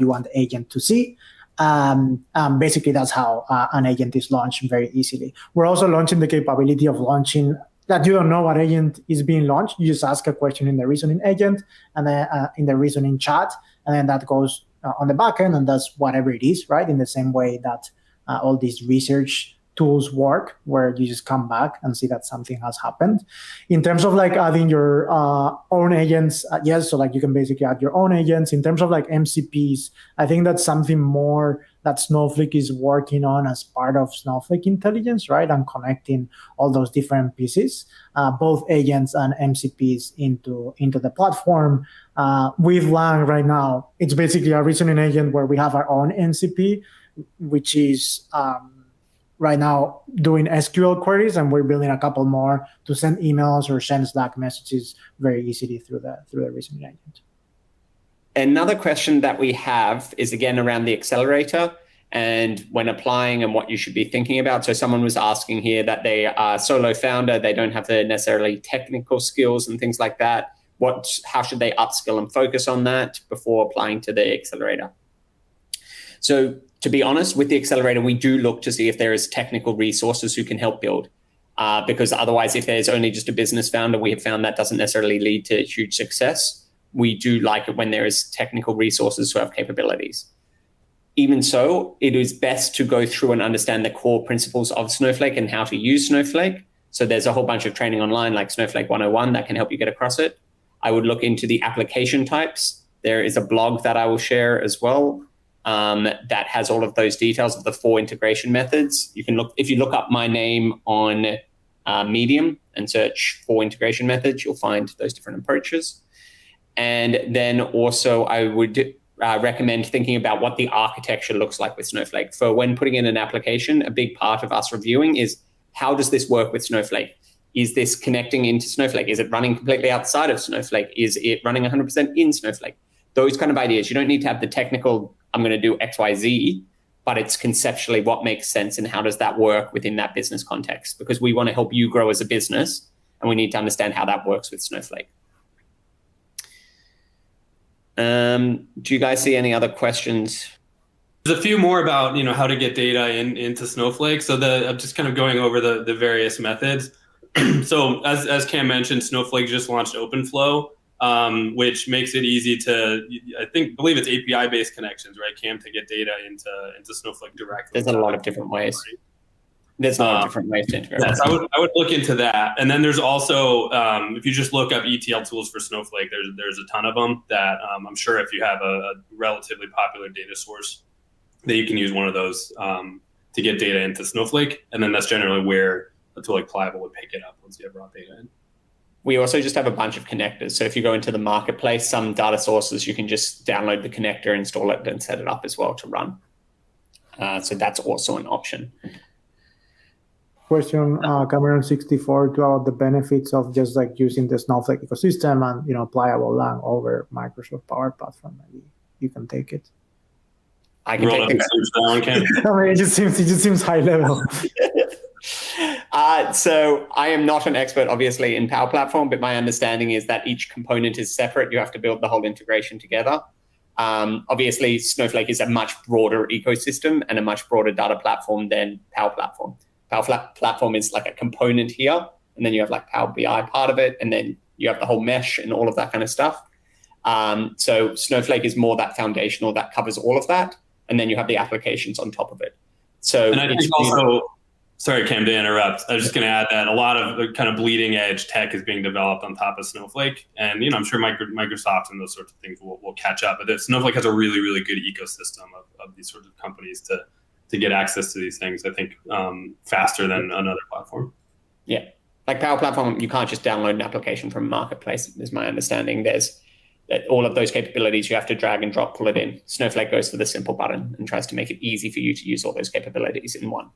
you want the agent to see. Basically, that's how an agent is launched very easily. We're also launching the capability of launching that you don't know what agent is being launched. You just ask a question in the reasoning agent and then in the reasoning chat, and then that goes on the back end and does whatever it is, right? In the same way that all these research tools work, where you just come back and see that something has happened. In terms of like adding your own agents, yes, so like you can basically add your own agents. In terms of like MCPs, I think that's something more that Snowflake is working on as part of Snowflake Intelligence, right? And connecting all those different pieces, both agents and MCPs into the platform. With Lang right now, it's basically a reasoning agent where we have our own MCP, which is right now doing SQL queries, and we're building a couple more to send emails or send Slack messages very easily through the reasoning agent. Another question that we have is, again, around the accelerator and when applying and what you should be thinking about. So someone was asking here that they are solo founder, they don't have the necessarily technical skills and things like that. How should they upskill and focus on that before applying to the accelerator? So to be honest, with the accelerator, we do look to see if there is technical resources who can help build. Because otherwise, if there's only just a business founder, we have found that doesn't necessarily lead to huge success. We do like it when there is technical resources who have capabilities. Even so, it is best to go through and understand the core principles of Snowflake and how to use Snowflake. So there's a whole bunch of training online like Snowflake 101 that can help you get across it. I would look into the application types. There is a blog that I will share as well that has all of those details of the 4 integration methods. You can look, if you look up my name on Medium and search 4 integration methods, you'll find those different approaches. And then also I would recommend thinking about what the architecture looks like with Snowflake. For when putting in an application, a big part of us reviewing is, how does this work with Snowflake? Is this connecting into Snowflake? Is it running completely outside of Snowflake? Is it running 100% in Snowflake? Those kind of ideas. You don't need to have the technical, I'm going to do X, Y, Z, but it's conceptually what makes sense and how does that work within that business context? Because we want to help you grow as a business, and we need to understand how that works with Snowflake. Do you guys see any other questions? There's a few more about how to get data into Snowflake. So I'm just kind of going over the various methods. So as Cam mentioned, Snowflake just launched OpenFlow, which makes it easy to, believe it's API-based connections, right, Cam, to get data into Snowflake directly. There's a lot of different ways. Right? There's a lot of different ways to integrate. Yes, I would look into that. And then there's also, if you just look up ETL tools for Snowflake, there's a ton of them that I'm sure if you have a relatively popular data source, that you can use one of those to get data into Snowflake. And then that's generally where a tool like Pliable would pick it up once you have raw data in. We also just have a bunch of connectors. So if you go into the marketplace, some data sources, you can just download the connector, install it, and set it up as well to run. So that's also an option. Question, Cameron 64, about the benefits of just like using the Snowflake ecosystem and Pliable Lang over Microsoft Power Platform. Maybe you can take it. I can take it. I mean, it just seems high level. So I am not an expert, obviously, in Power Platform, but my understanding is that each component is separate. You have to build the whole integration together. Obviously, Snowflake is a much broader ecosystem and a much broader data platform than Power Platform. Power Platform is like a component here, and then you have like Power BI part of it, and then you have the whole mesh and all of that kind of stuff. So Snowflake is more that foundational that covers all of that, and then you have the applications on top of it. So and I think also, sorry, Cam, to interrupt. I was just going to add that a lot of kind of bleeding edge tech is being developed on top of Snowflake. And, I'm sure Microsoft and those sorts of things will catch up. But Snowflake has a really, really good ecosystem of these sorts of companies to get access to these things, I think, faster than another platform. Yeah. Like Power Platform, you can't just download an application from Marketplace, is my understanding. There's all of those capabilities, you have to drag and drop, pull it in. Snowflake goes for the simple button and tries to make it easy for you to use all those capabilities in one.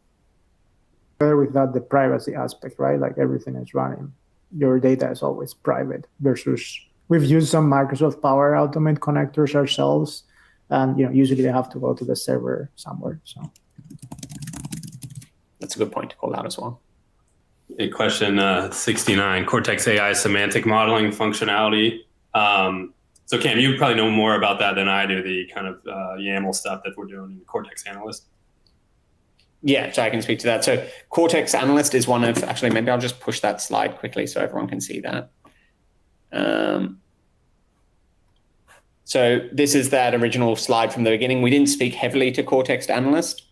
With that, the privacy aspect, right? Like everything is running. Your data is always private versus we've used some Microsoft Power Automate connectors ourselves. And usually they have to go to the server somewhere. So that's a good point to call out as well. A question 69, Cortex AI semantic modeling functionality. So Cam, you probably know more about that than I do, the kind of YAML stuff that we're doing in Cortex Analyst. Yeah, so I can speak to that. So Cortex Analyst is one of, actually, maybe I'll just push that slide quickly so everyone can see that. So this is that original slide from the beginning. We didn't speak heavily to Cortex Analyst,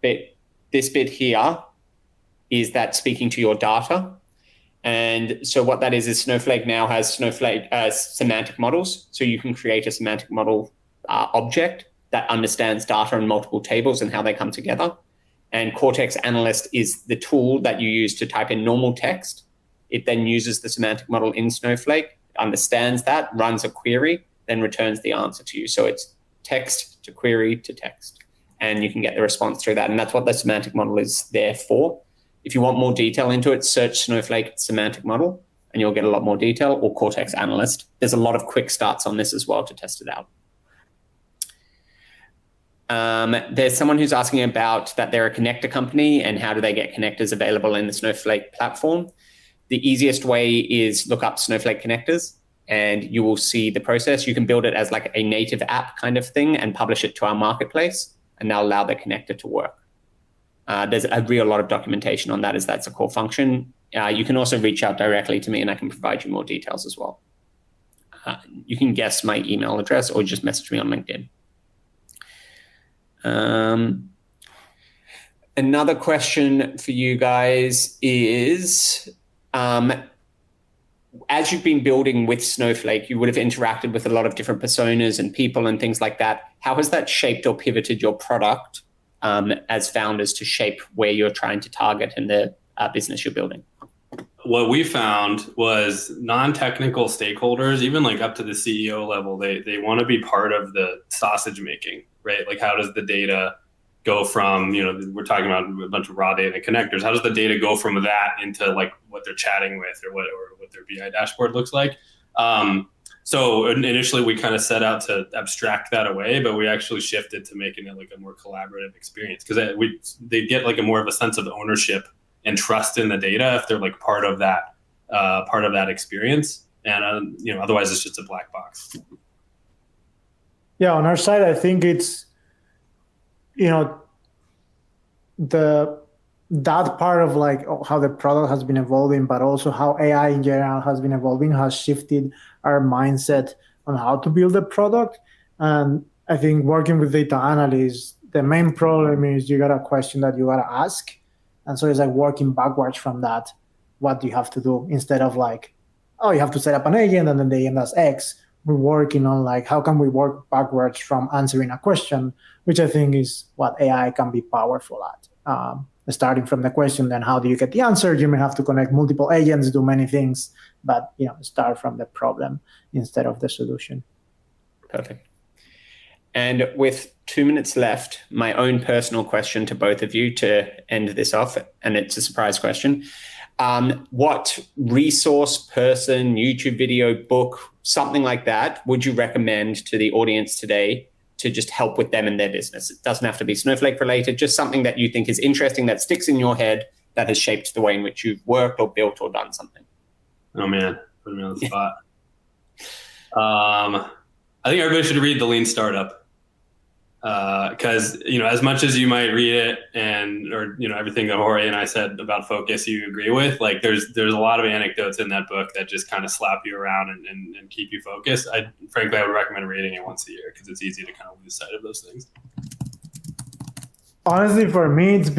but this bit here is that speaking to your data. And so what that is Snowflake now has Snowflake semantic models. So you can create a semantic model object that understands data in multiple tables and how they come together. And Cortex Analyst is the tool that you use to type in normal text. It then uses the semantic model in Snowflake, understands that, runs a query, then returns the answer to you. So it's text to query to text. And you can get the response through that. And that's what the semantic model is there for. If you want more detail into it, search Snowflake semantic model, and you'll get a lot more detail, or Cortex Analyst. There's a lot of quick starts on this as well to test it out. There's someone who's asking about that they're a connector company and how do they get connectors available in the Snowflake platform. The easiest way is look up Snowflake connectors and you will see the process. You can build it as like a native app kind of thing and publish it to our marketplace, and they'll allow the connector to work. There's a real lot of documentation on that as that's a core function. You can also reach out directly to me and I can provide you more details as well. You can guess my email address or just message me on LinkedIn. Another question for you guys is, as you've been building with Snowflake, you would have interacted with a lot of different personas and people and things like that. How has that shaped or pivoted your product as founders to shape where you're trying to target in the business you're building? What we found was non-technical stakeholders, even like up to the CEO level, they want to be part of the sausage making, right? Like how does the data go from, we're talking about a bunch of raw data connectors. How does the data go from that into like what they're chatting with or what their BI dashboard looks like? So initially we kind of set out to abstract that away, but we actually shifted to making it like a more collaborative experience because they get like a more of a sense of ownership and trust in the data if they're like part of that experience. And otherwise it's just a black box. Yeah, on our side, I think it's that part of like how the product has been evolving, but also how AI in general has been evolving has shifted our mindset on how to build a product. And I think working with data analysts, the main problem is you got a question that you got to ask. And so it's like working backwards from that. What do you have to do instead of like, oh, you have to set up an agent and then the agent does X. We're working on like, how can we work backwards from answering a question, which I think is what AI can be powerful at. Starting from the question, then how do you get the answer? You may have to connect multiple agents, do many things, but start from the problem instead of the solution. Perfect. And with 2 minutes left, my own personal question to both of you to end this off, and it's a surprise question. What resource, person, YouTube video, book, something like that would you recommend to the audience today to just help with them in their business. It doesn't have to be Snowflake related, just something that you think is interesting, that sticks in your head, that has shaped the way in which you've worked or built or done something. Oh man, put me on the spot. I think everybody should read The Lean Startup. Because as much as you might read it or everything that Jorge and I said about focus you agree with, like there's a lot of anecdotes in that book that just kind of slap you around and keep you focused. Frankly, I would recommend reading it once a year because it's easy to kind of lose sight of those things. Honestly, for me, it's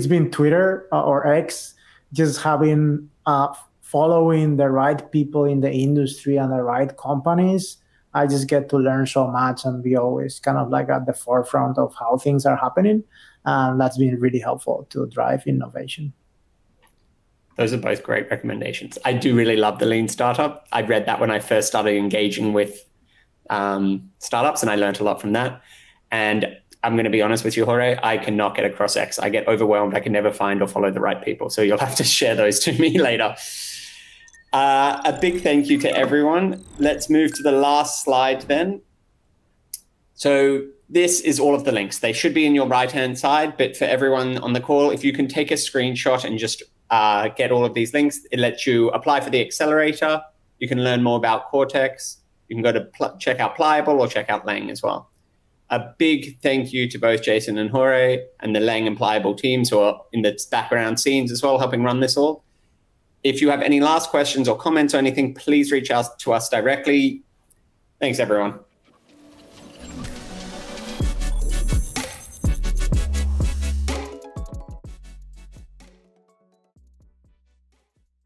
been Twitter or X, just having following the right people in the industry and the right companies. I just get to learn so much and be always kind of like at the forefront of how things are happening. And that's been really helpful to drive innovation. Those are both great recommendations. I do really love The Lean Startup. I read that when I first started engaging with startups, and I learned a lot from that. And I'm going to be honest with you, Jorge, I cannot get across X. I get overwhelmed. I can never find or follow the right people. So you'll have to share those to me later. A big thank you to everyone. Let's move to the last slide then. So this is all of the links. They should be in your right-hand side, but for everyone on the call, if you can take a screenshot and just get all of these links, it lets you apply for the Accelerator. You can learn more about Cortex. You can go to check out Pliable or check out Lang as well. A big thank you to both Jason and Jorge and the Lang and Pliable teams who are in the background scenes as well, helping run this all. If you have any last questions or comments or anything, please reach out to us directly. Thanks, everyone.